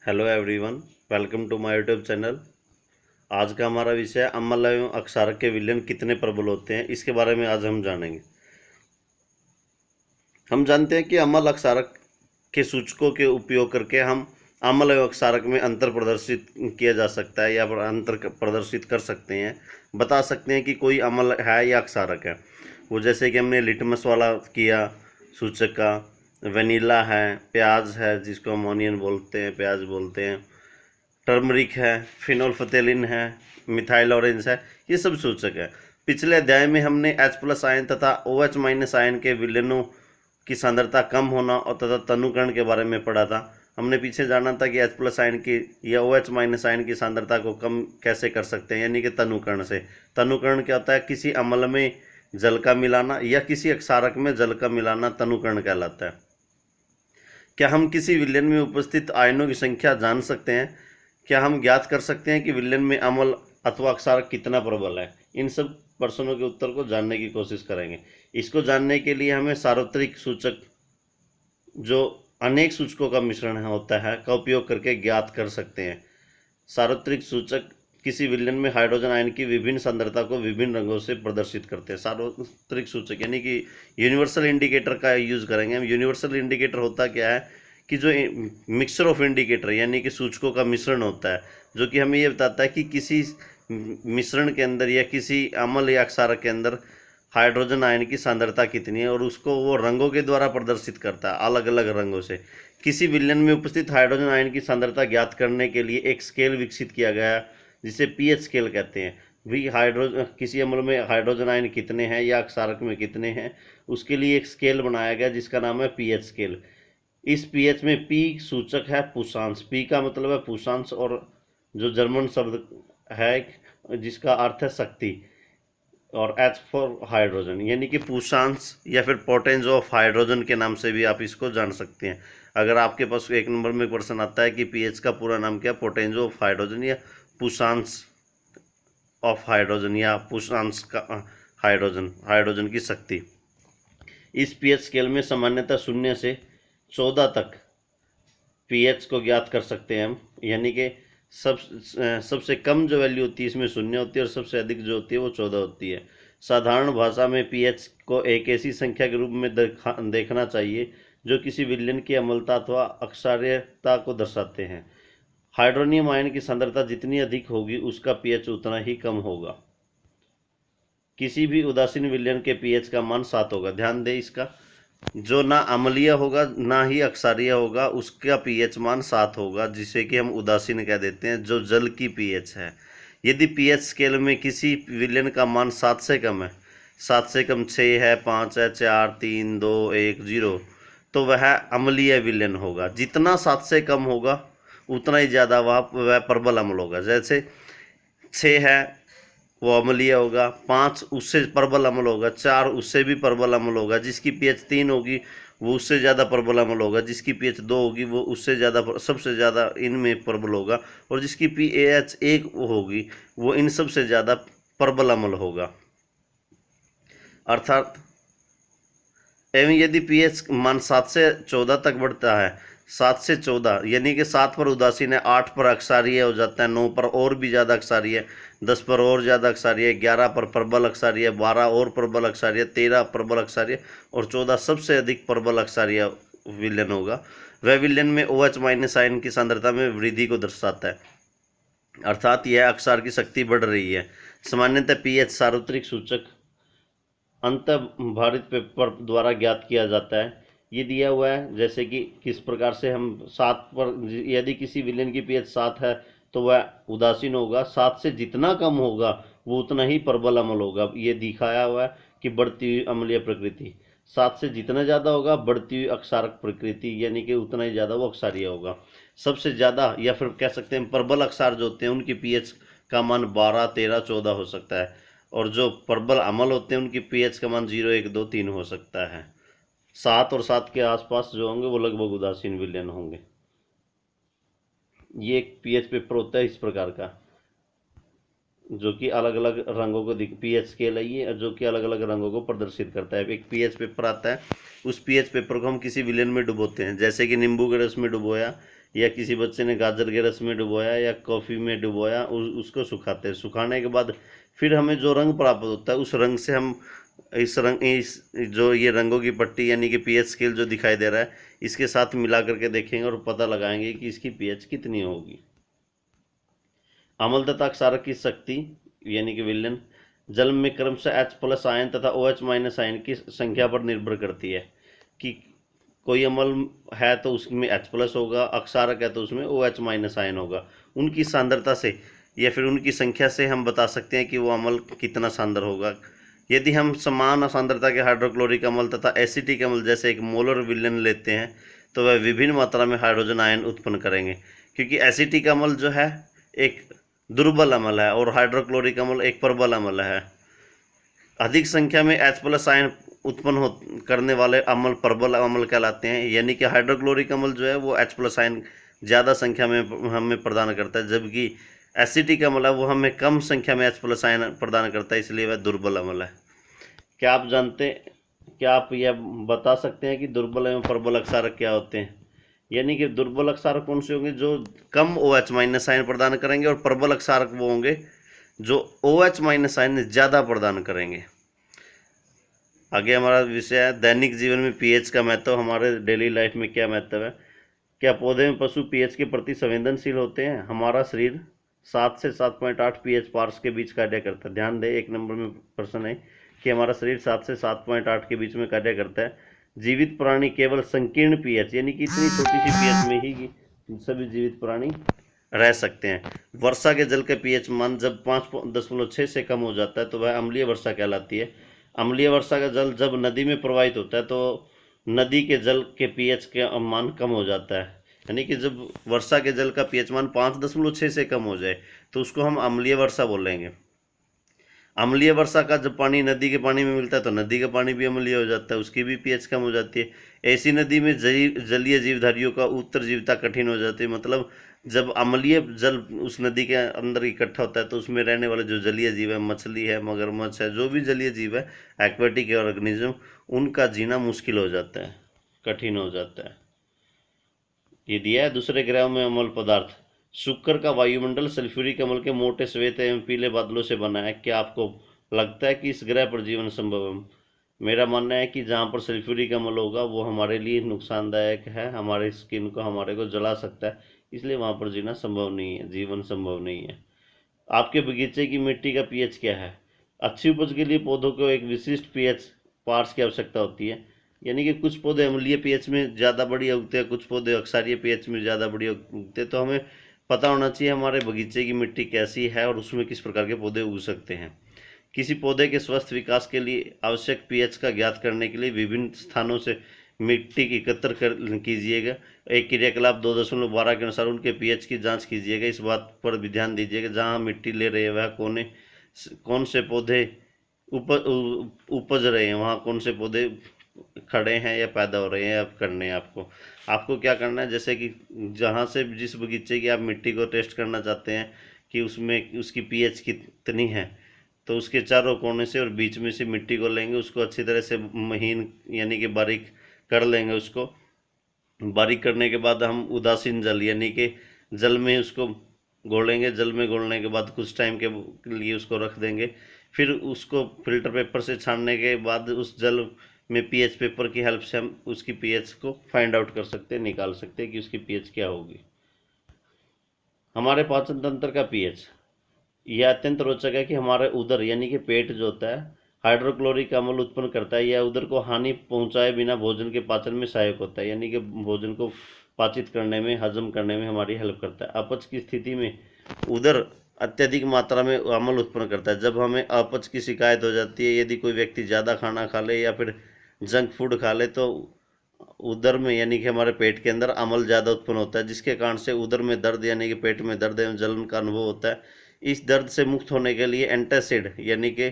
Hello everyone, welcome to my YouTube channel. आज का हमारा विषय है अम्ल एवं अक्षारक के विलयन कितने प्रबल होते हैं, इसके बारे में आज हम जानेंगे। हम जानते हैं कि अम्ल अक्षारक के सूचकों के उपयोग करके हम अम्ल एवं अक्षारक में अंतर प्रदर्शित किया जा सकता है या अंतर प्रदर्शित कर सकते हैं। बता सकते हैं कि कोई अम्ल है या अक्षारक है। वो जैसे कि हमने लिटमस वाला किया सूचक का, वनीला है, प्याज है जिसको हम ऑनियन बोलते हैं, प्याज बोलते हैं, टर्मरिक है, फिनोल्फथेलिन है, मिथाइल ऑरेंज है, ये सब सूचक है। पिछले अध्याय में हमने H+ आयन तथा OH- आयन के विलयनों की सांद्रता कम होना और तथा तनुकरण के बारे में पढ़ा था। हमने पीछे जाना था कि H+ आयन की या OH- आयन की सांद्रता को कम कैसे कर सकते हैं, यानी कि तनुकरण से। तनुकरण क्या होता है? किसी अम्ल में जल का मिलाना या किसी अक्षारक में जल का मिलाना तनुकरण कहलाता है। क्या हम किसी विलयन में उपस्थित आयनों की संख्या जान सकते हैं? क्या हम ज्ञात कर सकते हैं कि विलयन में अम्ल अथवा अक्षारक कितना प्रबल है? इन सब प्रश्नों के उत्तर को जानने की कोशिश करेंगे। इसको जानने के लिए हमें सार्वत्रिक सूचक, जो अनेक सूचकों का मिश्रण होता है, का उपयोग करके ज्ञात कर सकते हैं। सार्वत्रिक सूचक किसी विलयन में हाइड्रोजन आयन की विभिन्न सांद्रता को विभिन्न रंगों से प्रदर्शित करते हैं। सार्वत्रिक सूचक यानी कि यूनिवर्सल इंडिकेटर का यूज करेंगे हम। यूनिवर्सल इंडिकेटर होता क्या है कि जो मिक्सचर ऑफ इंडिकेटर यानी कि सूचकों का मिश्रण होता है, जो कि हमें ये बताता है कि किसी मिश्रण के अंदर या किसी अम्ल या अक्षारक के अंदर हाइड्रोजन आयन की सांद्रता कितनी है, और उसको वो रंगों के द्वारा प्रदर्शित करता है, अलग अलग रंगों से। किसी विलयन में उपस्थित हाइड्रोजन आयन की सांद्रता ज्ञात करने के लिए एक स्केल विकसित किया गया जिसे पीएच स्केल कहते हैं। भी हाइड्रोजन किसी अम्ल में हाइड्रोजन आयन कितने हैं या अक्षारक में कितने हैं, उसके लिए एक स्केल बनाया गया जिसका नाम है पीएच स्केल। इस पीएच में पी सूचक है पुषांश। पी का मतलब है पुषांश, और जो जर्मन शब्द है जिसका अर्थ है शक्ति, और एच फॉर हाइड्रोजन, यानी कि पुषांश या फिर पोटेंज ऑफ हाइड्रोजन के नाम से भी आप इसको जान सकते हैं। अगर आपके पास एक नंबर में क्वेश्चन आता है कि पीएच का पूरा नाम क्या, पोटेंज ऑफ हाइड्रोजन या पुषांश ऑफ हाइड्रोजन या पुषांश का हाइड्रोजन की शक्ति। इस पीएच स्केल में सामान्यतः 0 से 14 तक पीएच को ज्ञात कर सकते हैं हम, यानी कि सबसे कम जो वैल्यू होती है इसमें 0 होती है और सबसे अधिक जो होती है वो 14 होती है। साधारण भाषा में पीएच को एक ऐसी संख्या के रूप में देखना चाहिए जो किसी विलयन की अम्लता अथवा अक्षारीयता को दर्शाते हैं। हाइड्रोनियम आयन की सांद्रता जितनी अधिक होगी उसका पीएच उतना ही कम होगा। किसी भी उदासीन विलयन के पीएच का मान 7 होगा। ध्यान दें इसका, जो ना अम्लीय होगा ना ही अक्षारीय होगा उसका पीएच मान 7 होगा, जिसे कि हम उदासीन कह देते हैं, जो जल की पीएच है। यदि पीएच स्केल में किसी विलयन का मान 7 से कम है, 7 से कम 6 है, 5 है, 4, 3, 2, 1, 0, तो वह अम्लीय विलयन होगा। जितना 7 से कम होगा उतना ही ज़्यादा वह प्रबल अम्ल होगा। जैसे 6 है वो अम्लीय होगा, 5 उससे प्रबल अम्ल होगा, 4 उससे भी प्रबल अम्ल होगा, जिसकी पीएच 3 होगी वो उससे ज़्यादा प्रबल अम्ल होगा, जिसकी पीएच 2 होगी वो उससे ज़्यादा सबसे ज़्यादा इनमें प्रबल होगा, और जिसकी पीएच 1 होगी वो इन सबसे ज़्यादा प्रबल अम्ल होगा। अर्थात एवं यदि पीएच मान 7 से 14 तक बढ़ता है, 7 से 14 यानी कि 7 पर उदासीन है, 8 पर अक्षारीय हो जाता है, 9 पर और भी ज़्यादा अक्षारीय, 10 पर और ज़्यादा अक्षारीय, 11 पर प्रबल अक्षारीय, 12 और प्रबल अक्षारीय, 13 प्रबल अक्षारीय, और 14 सबसे अधिक प्रबल अक्षारीय विलयन होगा। वह विलयन में OH- आयन की सांद्रता में वृद्धि को दर्शाता है, अर्थात यह अक्षार की शक्ति बढ़ रही है। सामान्यतः पीएच सार्वत्रिक सूचक अंतर्भारित पेपर द्वारा ज्ञात किया जाता है। ये दिया हुआ है जैसे कि किस प्रकार से हम 7 पर, यदि किसी विलयन की पीएच 7 है तो वह उदासीन होगा, 7 से जितना कम होगा वो उतना ही प्रबल अम्ल होगा। ये दिखाया हुआ है कि बढ़ती हुई अम्लीय प्रकृति, 7 से जितना ज़्यादा होगा बढ़ती हुई अक्षारक प्रकृति, यानी कि उतना ही ज़्यादा वो अक्षारीय होगा। सबसे ज़्यादा या फिर कह सकते हैं प्रबल अक्षार जो होते हैं उनकी पीएच का मान 12, 13, 14 हो सकता है, और जो प्रबल अम्ल होते हैं उनकी पीएच का मान 0, 1, 2, 3 हो सकता है। 7 और 7 के आसपास जो होंगे वो लगभग उदासीन विलयन होंगे। ये एक पीएच पेपर होता है इस प्रकार का, जो कि अलग अलग रंगों को पीएच स्केल है ये, जो कि अलग अलग रंगों को प्रदर्शित करता है। एक पीएच पेपर आता है, उस पीएच पेपर को हम किसी विलयन में डुबोते हैं, जैसे कि नींबू के रस में डुबोया या किसी बच्चे ने गाजर के रस में डुबोया या कॉफ़ी में डुबोया, उसको सुखाते हैं। सुखाने के बाद फिर हमें जो रंग प्राप्त होता है, उस रंग से हम इस जो ये रंगों की पट्टी यानी कि पीएच स्केल जो दिखाई दे रहा है, इसके साथ मिला करके देखेंगे और पता लगाएंगे कि इसकी पीएच कितनी होगी। अम्लता क्षारक की शक्ति यानी कि विलयन जल में क्रमशः H+ आयन तथा OH- आयन की संख्या पर निर्भर करती है कि कोई अम्ल है तो उसमें H+ होगा, अक्षारक है तो उसमें OH- आयन होगा। उनकी सांद्रता से या फिर उनकी संख्या से हम बता सकते हैं कि वो अम्ल कितना सांद्र होगा। यदि हम समान सांद्रता के हाइड्रोक्लोरिक अम्ल तथा एसिटिक अम्ल जैसे एक मोलर विलयन लेते हैं तो वह विभिन्न मात्रा में हाइड्रोजन आयन उत्पन्न करेंगे, क्योंकि एसिटिक अम्ल जो है एक दुर्बल अम्ल है और हाइड्रोक्लोरिक अम्ल एक प्रबल अम्ल है। अधिक संख्या में H+ आयन उत्पन्न करने वाले अम्ल प्रबल अम्ल कहलाते हैं, यानी कि हाइड्रोक्लोरिक अम्ल जो है वो H+ आयन ज़्यादा संख्या में हमें प्रदान करता है, जबकि एसिटिक अम्ल है वो हमें कम संख्या में H+ आयन प्रदान करता है, इसलिए वह दुर्बल अम्ल है। क्या आप यह बता सकते हैं कि दुर्बल एवं प्रबल अक्षारक क्या होते हैं? यानी कि दुर्बल अक्षारक कौन से होंगे? जो कम OH- आयन प्रदान करेंगे, और प्रबल अक्षारक वो होंगे जो OH- आयन ज़्यादा प्रदान करेंगे। आगे हमारा विषय है दैनिक जीवन में पीएच का महत्व। हमारे डेली लाइफ में क्या महत्व है? क्या पौधे में पशु पीएच के प्रति संवेदनशील होते हैं? हमारा शरीर 7 से 7.8 पीएच पार्स के बीच कार्य करता है। ध्यान दें, 1 नंबर में प्रश्न है कि हमारा शरीर 7 से 7.8 के बीच में कार्य करता है। जीवित प्राणी केवल संकीर्ण पीएच यानी कि इतनी छोटी सी पीएच में ही सभी जीवित प्राणी रह सकते हैं। वर्षा के जल का पीएच मान जब 5.6 से कम हो जाता है तो वह अम्लीय वर्षा कहलाती है। अम्लीय वर्षा का जल जब नदी में प्रवाहित होता है तो नदी के जल के पीएच का मान कम हो जाता है, यानी कि जब वर्षा के जल का पीएच मान 5.6 से कम हो जाए तो उसको हम अम्लीय वर्षा बोलेंगे। अम्लीय वर्षा का जब पानी नदी के पानी में मिलता है तो नदी का पानी भी अम्लीय हो जाता है, उसकी भी पीएच कम हो जाती है। ऐसी नदी में जलीय जीवधारियों का उत्तरजीविता कठिन हो जाती है। मतलब जब अम्लीय जल उस नदी के अंदर इकट्ठा होता है तो उसमें रहने वाले जो जलीय जीव है, मछली है, मगरमच्छ है, जो भी जलीय जीव है, एक्वेटिक ऑर्गेनिज्म, उनका जीना मुश्किल हो जाता है, कठिन हो जाता है। ये दिया है दूसरे ग्रह में अम्ल पदार्थ। शुक्र का वायुमंडल सल्फ्यूरिक अम्ल के मोटे श्वेत एवं पीले बादलों से बना है। क्या आपको लगता है कि इस ग्रह पर जीवन संभव है? मेरा मानना है कि जहाँ पर सल्फ्यूरिक अम्ल होगा वो हमारे लिए नुकसानदायक है, हमारे स्किन को, हमारे को जला सकता है, इसलिए वहाँ पर जीना संभव नहीं है, जीवन संभव नहीं है। आपके बगीचे की मिट्टी का पीएच क्या है? अच्छी उपज के लिए पौधों को एक विशिष्ट पीएच पार्स की आवश्यकता होती है, यानी कि कुछ पौधे अम्लीय पीएच में ज़्यादा बढ़िया उगते हैं, कुछ पौधे अक्षारीय पीएच में ज़्यादा बढ़िया उगते हैं। तो हमें पता होना चाहिए हमारे बगीचे की मिट्टी कैसी है और उसमें किस प्रकार के पौधे उग सकते हैं। किसी पौधे के स्वस्थ विकास के लिए आवश्यक पीएच का ज्ञात करने के लिए विभिन्न स्थानों से मिट्टी की एकत्र कर कीजिएगा। एक क्रियाकलाप 2.12 के अनुसार उनके पीएच की जांच कीजिएगा। इस बात पर भी ध्यान दीजिएगा जहां मिट्टी ले रहे हैं वह कौन से पौधे उपज रहे हैं, वहाँ कौन से पौधे खड़े हैं या पैदा हो रहे हैं या करने हैं। आपको क्या करना है, जैसे कि जहाँ से जिस बगीचे की आप मिट्टी को टेस्ट करना चाहते हैं कि उसमें उसकी पीएच कितनी है, तो उसके चारों कोने से और बीच में से मिट्टी को लेंगे, उसको अच्छी तरह से महीन यानी कि बारीक कर लेंगे। उसको बारीक करने के बाद हम उदासीन जल यानी कि जल में उसको घोलेंगे। जल में घोलने के बाद कुछ टाइम के लिए उसको रख देंगे। फिर उसको फिल्टर पेपर से छानने के बाद उस जल में पीएच पेपर की हेल्प से हम उसकी पीएच को फाइंड आउट कर सकते हैं, निकाल सकते हैं कि उसकी पीएच क्या होगी। हमारे पाचन तंत्र का पीएच यह अत्यंत रोचक है कि हमारा उदर यानी कि पेट जो होता है हाइड्रोक्लोरिक अम्ल उत्पन्न करता है। यह उदर को हानि पहुंचाए बिना भोजन के पाचन में सहायक होता है, यानी कि भोजन को पाचित करने में, हजम करने में हमारी हेल्प करता है। अपच की स्थिति में उदर अत्यधिक मात्रा में अम्ल उत्पन्न करता है। जब हमें अपच की शिकायत हो जाती है, यदि कोई व्यक्ति ज़्यादा खाना खा ले या फिर जंक फूड खा ले, तो उदर में यानी कि हमारे पेट के अंदर अम्ल ज़्यादा उत्पन्न होता है, जिसके कारण से उदर में दर्द यानी कि पेट में दर्द एवं जलन का अनुभव होता है। इस दर्द से मुक्त होने के लिए एंटासिड यानी कि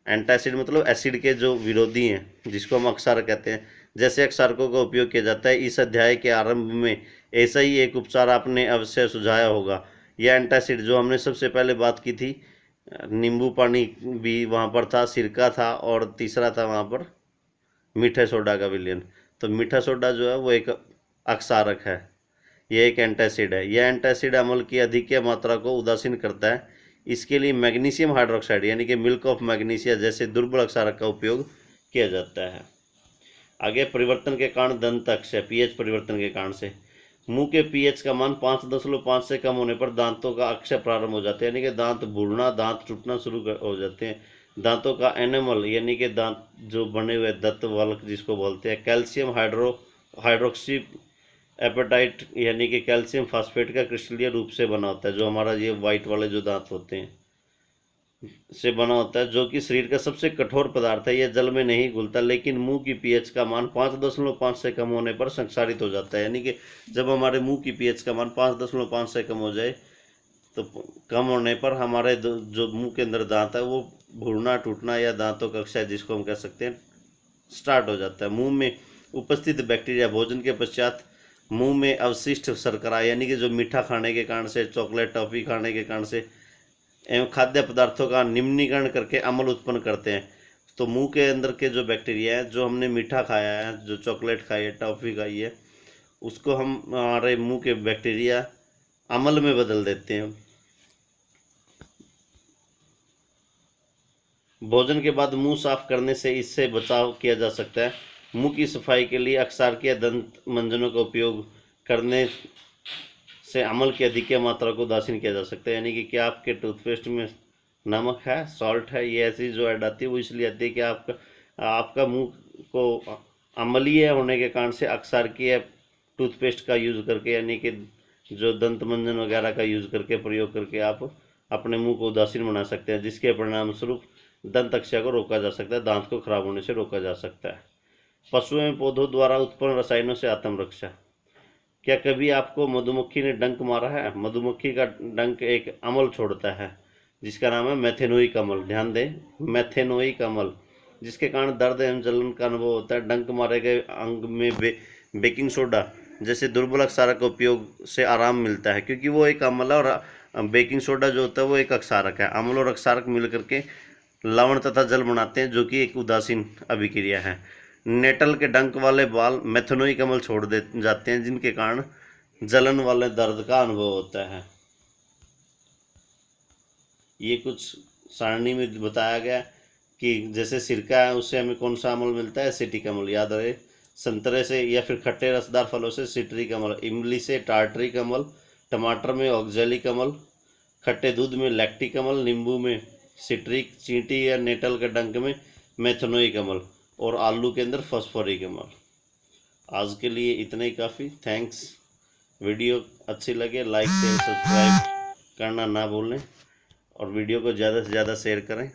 एंटासिड मतलब एसिड के जो विरोधी हैं, जिसको हम अक्षारक कहते हैं, जैसे अक्षारकों का उपयोग किया जाता है। इस अध्याय के आरंभ में ऐसा ही एक उपचार आपने अवश्य सुझाया होगा। यह एंटासिड जो हमने सबसे पहले बात की थी, नींबू पानी भी वहाँ पर था, सिरका था, और तीसरा था वहाँ पर मीठे सोडा का विलयन। तो मीठा सोडा जो है वो एक अक्षारक है। यह एक एंटासिड है। यह एंटासिड अम्ल की अधिक मात्रा को उदासीन करता है। इसके लिए मैग्नीशियम हाइड्रोक्साइड यानी कि मिल्क ऑफ मैग्नीशिया जैसे दुर्बल क्षारक का उपयोग किया जाता है। आगे परिवर्तन के कारण दंत अक्षय, पीएच परिवर्तन के कारण से मुंह के पीएच का मान 5.5 से कम होने पर दांतों का अक्षय प्रारंभ हो जाता है, यानी कि दांत भूरना, दांत टूटना शुरू हो जाते हैं। दांतों का एनेमल यानी कि दांत जो बने हुए दंत वल्क जिसको बोलते हैं, कैल्शियम हाइड्रोक्सी एपेटाइट यानी कि कैल्शियम फास्फेट का क्रिस्टलीय रूप से बना होता है, जो हमारा ये वाइट वाले जो दांत होते हैं से बना होता है, जो कि शरीर का सबसे कठोर पदार्थ है। यह जल में नहीं घुलता, लेकिन मुंह की पीएच का मान 5.5 से कम होने पर संक्षारित हो जाता है। यानी कि जब हमारे मुंह की पीएच का मान 5.5 से कम हो जाए तो कम होने पर हमारे जो मुंह के अंदर दांत है वो भूरना, टूटना या दांतों का क्षय जिसको हम कह सकते हैं स्टार्ट हो जाता है। मुंह में उपस्थित बैक्टीरिया भोजन के पश्चात मुंह में अवशिष्ट शर्करा यानी कि जो मीठा खाने के कारण से, चॉकलेट टॉफी खाने के कारण से एवं खाद्य पदार्थों का निम्नीकरण करके अम्ल उत्पन्न करते हैं। तो मुंह के अंदर के जो बैक्टीरिया है, जो हमने मीठा खाया है, जो चॉकलेट खाई है, टॉफ़ी खाई है, उसको हम हमारे मुंह के बैक्टीरिया अम्ल में बदल देते हैं। भोजन के बाद मुंह साफ करने से इससे बचाव किया जा सकता है। मुंह की सफाई के लिए अक्सारकीय दंत मंजनों का उपयोग करने से अम्ल की अधिक मात्रा को उदासीन किया जा सकता है। यानी कि क्या आपके टूथपेस्ट में नमक है, सॉल्ट है, ये ऐसी जो ऐड आती है वो इसलिए आती है कि आपका मुंह को अम्लीय होने के कारण से अक्सारकीय टूथपेस्ट का यूज़ करके यानी कि जो दंत मंजन वगैरह का यूज़ करके प्रयोग करके आप अपने मुंह को उदासीन बना सकते हैं, जिसके परिणाम स्वरूप दंत अक्षय को रोका जा सकता है, दांत को खराब होने से रोका जा सकता है। पशुओं एवं पौधों द्वारा उत्पन्न रसायनों से आत्मरक्षा। क्या कभी आपको मधुमक्खी ने डंक मारा है? मधुमक्खी का डंक एक अम्ल छोड़ता है जिसका नाम है मेथेनोइक अम्ल। ध्यान दें, मेथेनोइक अम्ल, जिसके कारण दर्द एवं जलन का अनुभव होता है। डंक मारे गए अंग में बेकिंग सोडा जैसे दुर्बल क्षारक का उपयोग से आराम मिलता है, क्योंकि वो एक अम्ल है और बेकिंग सोडा जो होता है वो एक अक्षारक है। अम्ल और अक्षारक मिल करके लवण तथा जल बनाते हैं, जो कि एक उदासीन अभिक्रिया है। नेटल के डंक वाले बाल मेथेनोइक अम्ल छोड़ दे जाते हैं, जिनके कारण जलन वाले दर्द का अनुभव होता है। ये कुछ सारणी में बताया गया कि जैसे सिरका है उससे हमें कौन सा अम्ल मिलता है? एसिटिक अम्ल। याद रहे, संतरे से या फिर खट्टे रसदार फलों से सिट्रिक अम्ल, इमली से टार्टरिक अम्ल, टमाटर में ऑक्जेलिक अम्ल, खट्टे दूध में लैक्टिक अम्ल, नींबू में सिट्रिक, चींटी या नेटल के डंक में मेथेनोइक अम्ल और आलू के अंदर फॉस्फोरिक अम्ल। आज के लिए इतना ही काफ़ी। थैंक्स। वीडियो अच्छी लगे लाइक शेयर सब्सक्राइब करना ना भूलें और वीडियो को ज़्यादा से ज़्यादा शेयर करें।